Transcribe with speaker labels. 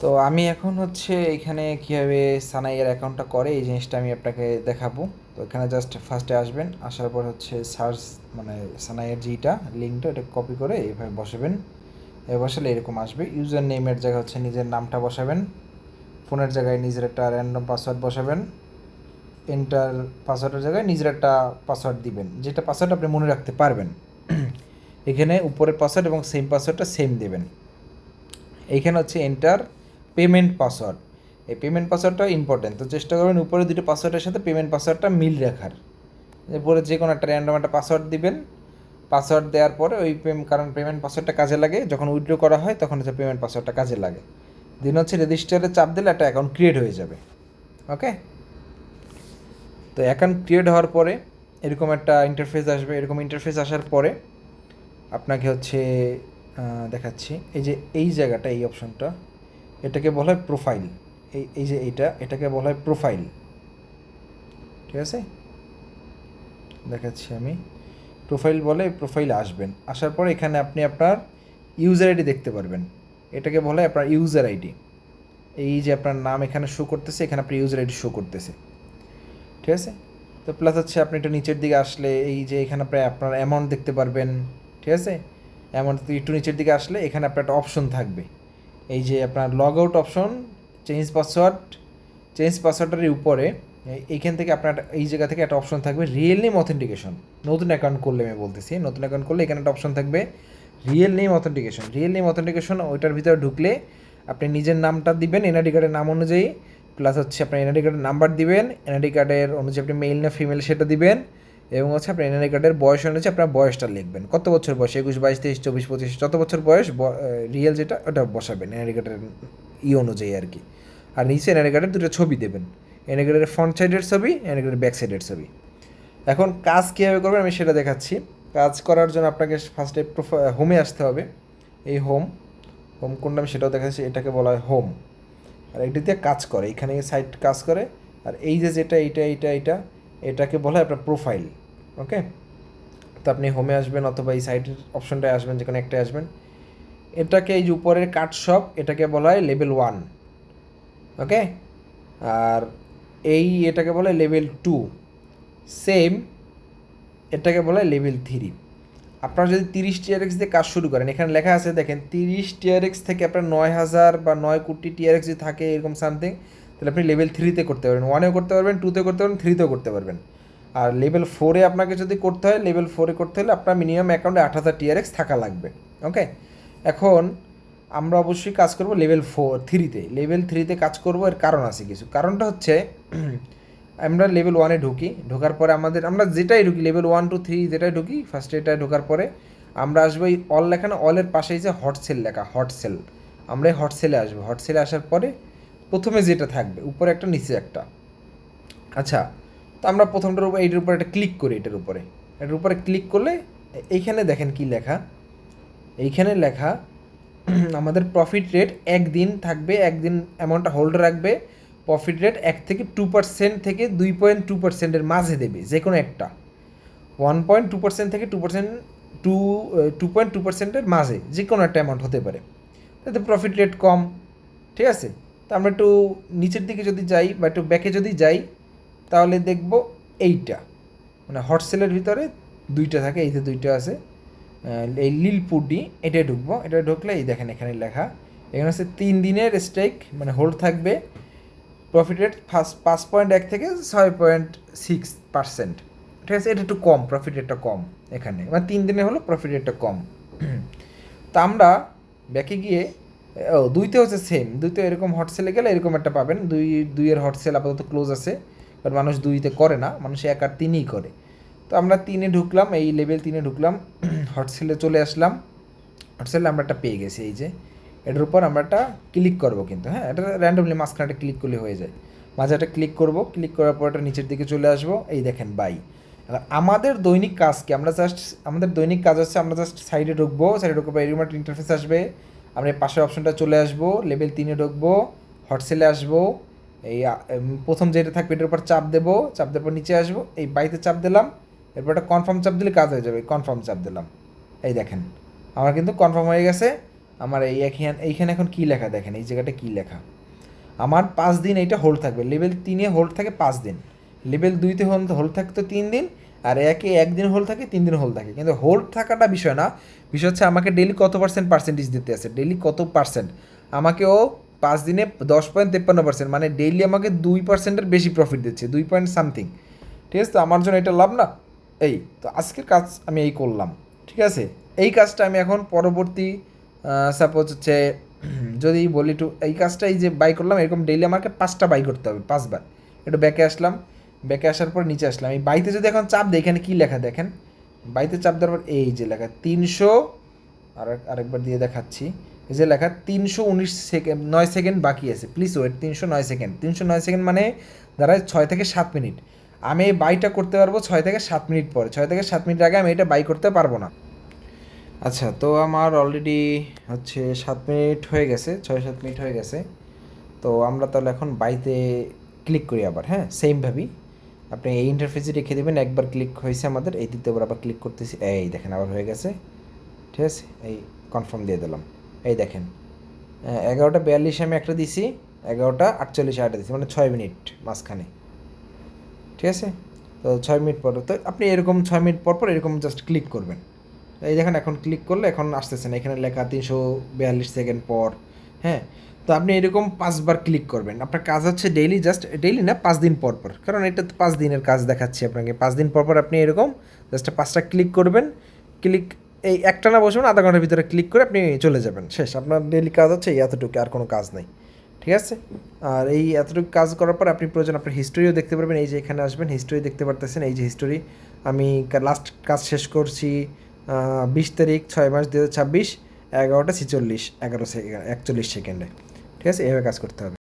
Speaker 1: তো আমি এখন হচ্ছে এখানে কীভাবে সানাইয়ের অ্যাকাউন্টটা করে এই জিনিসটা আমি আপনাকে দেখাবো। তো এখানে জাস্ট ফার্স্টে আসবেন, আসার পর হচ্ছে সার্চ মানে সানাইয়ের যেটা লিঙ্কটা এটা কপি করে এভাবে বসাবেন। এভাবে বসালে এরকম আসবে। ইউজার নেমের জায়গায় হচ্ছে নিজের নামটা বসাবেন, ফোনের জায়গায় নিজের একটা র্যান্ডম পাসওয়ার্ড বসাবেন, এন্টার পাসওয়ার্ডের জায়গায় নিজের একটা পাসওয়ার্ড দিবেন, যেটা পাসওয়ার্ড আপনি মনে রাখতে পারবেন। এখানে উপরের পাসওয়ার্ড এবং সেম পাসওয়ার্ডটা সেম দেবেন। এইখানে হচ্ছে এন্টার পেমেন্ট পাসওয়ার্ড। এই পেমেন্ট পাসওয়ার্ডটা ইম্পর্টেন্ট, তো চেষ্টা করবেন উপরে দুটো পাসওয়ার্ডের সাথে পেমেন্ট পাসওয়ার্ডটা মিল রাখার। এরপরে যে কোনো একটা র্যান্ডম একটা পাসওয়ার্ড দিবেন। পাসওয়ার্ড দেওয়ার পরে কারণ পেমেন্ট পাসওয়ার্ডটা কাজে লাগে যখন উইথড্র করা হয়, তখন হচ্ছে পেমেন্ট পাসওয়ার্ডটা কাজে লাগে। দিন হচ্ছে রেজিস্টারে চাপ দিলে একটা অ্যাকাউন্ট ক্রিয়েট হয়ে যাবে। ওকে, তো অ্যাকাউন্ট ক্রিয়েট হওয়ার পরে এরকম একটা ইন্টারফেস আসবে। এরকম ইন্টারফেস আসার পরে আপনাকে হচ্ছে দেখাচ্ছি, এই যে এই জায়গাটা, এই অপশনটা, এটাকে বলা হয় প্রোফাইল। এই যে এটাকে বলা হয় প্রোফাইল। ঠিক আছে, দেখাচ্ছি আমি। প্রোফাইল বলে, প্রোফাইলে আসবেন। আসার পরে এখানে আপনি আপনার ইউজার আইডি দেখতে পারবেন। এটাকে বলা হয় আপনার ইউজার আইডি। এই যে আপনার নাম এখানে শো করতেছে, এখানে আপনার ইউজার আইডি শো করতেছে। ঠিক আছে, তো প্লাস হচ্ছে আপনি একটু নিচের দিকে আসলে এই যে এখানে আপনার অ্যামাউন্ট দেখতে পারবেন। ঠিক আছে, অ্যামাউন্ট একটু নিচের দিকে আসলে এখানে আপনার একটা অপশন থাকবে, এই যে আপনার লগ আউট অপশন, চেঞ্জ পাসওয়ার্ডের উপরে এইখান থেকে আপনার এই জায়গা থেকে একটা অপশন থাকবে রিয়েল নেম অথেন্টিকেশন। নতুন অ্যাকাউন্ট করলে আমি বলতেছি, নতুন অ্যাকাউন্ট করলে এখানে একটা অপশন থাকবে রিয়েল নেম অথেন্টিকেশন। ওইটার ভিতরে ঢুকলে আপনি নিজের নামটা দিবেন এনআইডি কার্ডের নাম অনুযায়ী, প্লাস হচ্ছে আপনার এনআইডি কার্ডের নাম্বার দিবেন, এনআইডি কার্ডের অনুযায়ী আপনি মেল না ফিমেল সেটা দিবেন, এবং হচ্ছে আপনার এনআইডি কার্ডের বয়স অনুযায়ী আপনার বয়সটা লিখবেন, কত বছর বয়স, 21, 22, 23, 24, 25, যত বছর বয়স রিয়েল যেটা ওটা বসাবেন এনআইডি কার্ডের অনুযায়ী আর কি। আর নিচে এনআইডি কার্ডের দুটো ছবি দেবেন, এনআইডি কার্ডের ফ্রন্ট সাইডের ছবি, এনআইডি কার্ডের ব্যাক সাইডের ছবি। এখন কাজ কীভাবে করবেন আমি সেটা দেখাচ্ছি। কাজ করার জন্য আপনাকে ফার্স্টে হোমে আসতে হবে। এই হোম কোনটা আমি সেটাও দেখাচ্ছি, এটাকে বলা হয় হোম। আর এটিতে কাজ করে, এখানে সাইট কাজ করে। আর এই যে যেটা এটাকে বলা হয় আপনার প্রোফাইল। ওকে, তো আপনি হোমে আসবেন অথবা এই সাইটের অপশনটায় আসবেন, যে কোনো একটাই আসবেন। এটাকে এই যে উপরের কাট শপ, এটাকে বলা হয় লেভেল 1। ওকে, আর এটাকে বলে লেভেল 2। সেম এটাকে বলা হয় লেভেল 3। আপনারা যদি 30 টিআরএক্স দিয়ে কাজ শুরু করেন, এখানে লেখা আছে দেখেন 30 টিআরএক্স থেকে আপনার 9,000 বা 9 কোটি টিআরএক্স যদি থাকে এরকম সামথিং, তাহলে আপনি লেভেল 3-তে করতে পারবেন, 1-এও করতে পারবেন, 2-তে করতে পারবেন, 3-তেও করতে পারবেন। আর লেভেল 4-এ আপনাকে যদি করতে হয়, লেভেল 4-এ করতে হলে আপনার মিনিমাম অ্যাকাউন্টে 8,000 টিআরএক্স থাকা লাগবে। ওকে, এখন আমরা অবশ্যই কাজ করব লেভেল 3-তে। লেভেল 3-তে কাজ করব, এর কারণ আছে কিছু। কারণটা হচ্ছে আমরা লেভেল 1-এ ঢোকার পরে আমরা যেটাই ঢুকি, লেভেল 1, 2, 3 যেটাই ঢুকি, ফার্স্টে এটায় ঢোকার পরে আমরা আসবো এই অল লেখা না, অলের পাশেই যে হট সেল লেখা, হট সেল। আমরা এই হট সেলে আসবো। হট সেলে আসার পরে প্রথমে যেটা থাকবে উপরে একটা নিচে একটা। আচ্ছা, তো আমরা প্রথমটার উপর এইটার উপরে একটা ক্লিক করি, এটার উপরে ক্লিক করলে এইখানে দেখেন কি লেখা, এইখানে লেখা আমাদের প্রফিট রেট একদিন থাকবে, একদিন অ্যামাউন্টটা হোল্ড রাখবে। প্রফিট রেট 1 থেকে 2% থেকে 2.2%-এর মাঝে দেবে, যে কোনো একটা। 1.2% থেকে 2.2%-এর মাঝে যে কোনো একটা অ্যামাউন্ট হতে পারে, তাতে প্রফিট রেট কম। ঠিক আছে, তো আমরা একটু নিচের দিকে যদি যাই বা একটু ব্যাকে যদি যাই, তাহলে দেখব এইটা মানে হট সেলের ভিতরে দুইটা থাকে, এই যে দুইটা আছে, এই লিলপুডি, এটাই ঢুকবো। এটা ঢুকলে এই দেখেন এখানে লেখা, এখানে হচ্ছে 3 দিনের স্ট্রাইক মানে হোল্ড থাকবে। প্রফিট রেট 5.1 থেকে 6.6%। ঠিক আছে, এটা একটু কম, প্রফিট রেটটা কম এখানে, মানে 3 দিনে হলো প্রফিট রেটটা কম। তা আমরা ব্যাকে গিয়ে 2-তে হচ্ছে সেম, 2-তে এরকম হট সেলে গেলে এরকম একটা পাবেন। 2-এর হট সেল আপাতত ক্লোজ আছে, কারণ মানুষ 2-তে করে না, মানুষ 1 আর 3-ই করে। তো আমরা 3-এ ঢুকলাম, এই লেভেল 3-এ ঢুকলাম, হট সেলে চলে আসলাম। হট সেলে আমরা একটা পেয়ে গেছি, এই যে এটার উপর আমরা একটা ক্লিক করবো, কিন্তু হ্যাঁ, এটা র্যান্ডমলি মাঝখানে একটা ক্লিক করলে হয়ে যায়। মাঝে একটা ক্লিক করবো, ক্লিক করার পর একটা নিচের দিকে চলে আসবো, এই দেখেন বাই। এবার আমাদের দৈনিক কাজ কি, আমাদের দৈনিক কাজ হচ্ছে আমরা জাস্ট সাইডে ঢুকবো, সাইডে ঢুকবো, এরকম একটা ইন্টারফেস আসবে। আমরা এই পাশের অপশনটা চলে আসবো, লেভেল 3-এ ঢুকবো, হট সেলে আসবো, এই প্রথম যেটা থাকবে এটার উপর চাপ দেবো, চাপ দেওয়ার পর নিচে আসবো, এই বাইতে চাপ দিলাম, এরপর একটা কনফার্ম চাপ দিলে কাজ হয়ে যাবে। কনফার্ম চাপ দিলাম, এই দেখেন আমার কিন্তু কনফার্ম হয়ে গেছে। আমার এইখানে এখন কী লেখা দেখেন, এই জায়গাটা কী লেখা, আমার 5 দিন এইটা হোল্ড থাকবে, লেভেল 3-এ হোল্ড থাকে 5 দিন, লেভেল 2-তে হোল্ড থাকতো 3 দিন, আর 1-এ 1 দিন হোল্ড থাকে, 3 দিন হোল্ড থাকে। কিন্তু হোল্ড থাকাটা বিষয় না, বিষয় হচ্ছে আমাকে ডেলি কত পার্সেন্টেজ দিতে আছে, ডেলি কত পার্সেন্ট আমাকে ও 5 দিনে 10.53%, মানে ডেইলি আমাকে 2%-এর বেশি প্রফিট দিচ্ছে, 2 পয়েন্ট সামথিং। ঠিক আছে, তো আমার জন্য এটা লাভ না। এই তো আজকের কাজ আমি এই করলাম, ঠিক আছে। এই কাজটা আমি এখন পরবর্তী সাপোজ হচ্ছে যদি বলি একটু, এই কাজটা এই যে বাই করলাম, এরকম ডেইলি আমাকে 5টা বাই করতে হবে, 5বার। একটু ব্যাকে আসলাম, ব্যাকে আসার পর নিচে আসলাম, এই বাইতে যদি এখন চাপ দিই, এখানে কী লেখা দেখেন, বাইতে চাপ দেওয়ার পর এই যে লেখা 300, আরেকবার দিয়ে দেখাচ্ছি, এই যে লেখা 319 সেকেন্ড 9 সেকেন্ড বাকি আছে, প্লিজ ওয়েট। 309 সেকেন্ড, 309 সেকেন্ড মানে দাঁড়ায় 6 থেকে 7 মিনিট। আমি এই বাইটা করতে পারবো 6 থেকে 7 মিনিট পরে, 6 থেকে 7 মিনিট আগে আমি এটা বাই করতে পারবো না। আচ্ছা, তো আমার অলরেডি হচ্ছে 7 মিনিট হয়ে গেছে, 6-7 মিনিট হয়ে গেছে। তো আমরা তাহলে এখন বাইতে ক্লিক করি আবার, হ্যাঁ সেমভাবেই আপনি এই ইন্টারফেসে রেখে দেবেন। একবার ক্লিক হয়েছে আমাদের, এই দ্বিতীয়বার আবার ক্লিক করতেছি, এই দেখেন আবার হয়ে গেছে, ঠিক আছে। এই কনফার্ম দিয়ে দিলাম, এই দেখেন 11:42 আমি একটা দিছি, 11:48 আরেকটা দিছি, মানে 6 মিনিট মাঝখানে, ঠিক আছে। তো 6 মিনিট পর, তো আপনি এরকম 6 মিনিট পর পর এরকম জাস্ট ক্লিক করবেন। এই দেখেন এখন ক্লিক করলে এখন আসতেছে না, এখানে লেখা 342 সেকেন্ড পর, হ্যাঁ। তো আপনি এরকম 5বার ক্লিক করবেন। আপনার কাজ হচ্ছে ডেইলি, জাস্ট ডেইলি না, 5 দিন পর পর, কারণ এটা তো 5 দিনের কাজ দেখাচ্ছি আপনাকে। 5 দিন পর পর আপনি এরকম জাস্ট 5টা ক্লিক করবেন। ক্লিক এই একটা না বসবেন, আধা ঘন্টার ভিতরে ক্লিক করে আপনি চলে যাবেন, শেষ। আপনার ডেইলি কাজ হচ্ছে এই এতটুকু, আর কোনো কাজ নেই, ঠিক আছে। আর এই এতটুকু কাজ করার পর আপনি প্রয়োজন আপনার হিস্টোরিও দেখতে পারবেন। এই যে এখানে আসবেন, হিস্টোরি দেখতে পারতেছেন, এই যে হিস্টোরি। আমি লাস্ট কাজ শেষ করছি 20 তারিখ 6 মাস 2026, 11:46 11 সেকেন্ড 41 সেকেন্ডে, ঠিক আছে। এভাবে কাজ করতে হবে।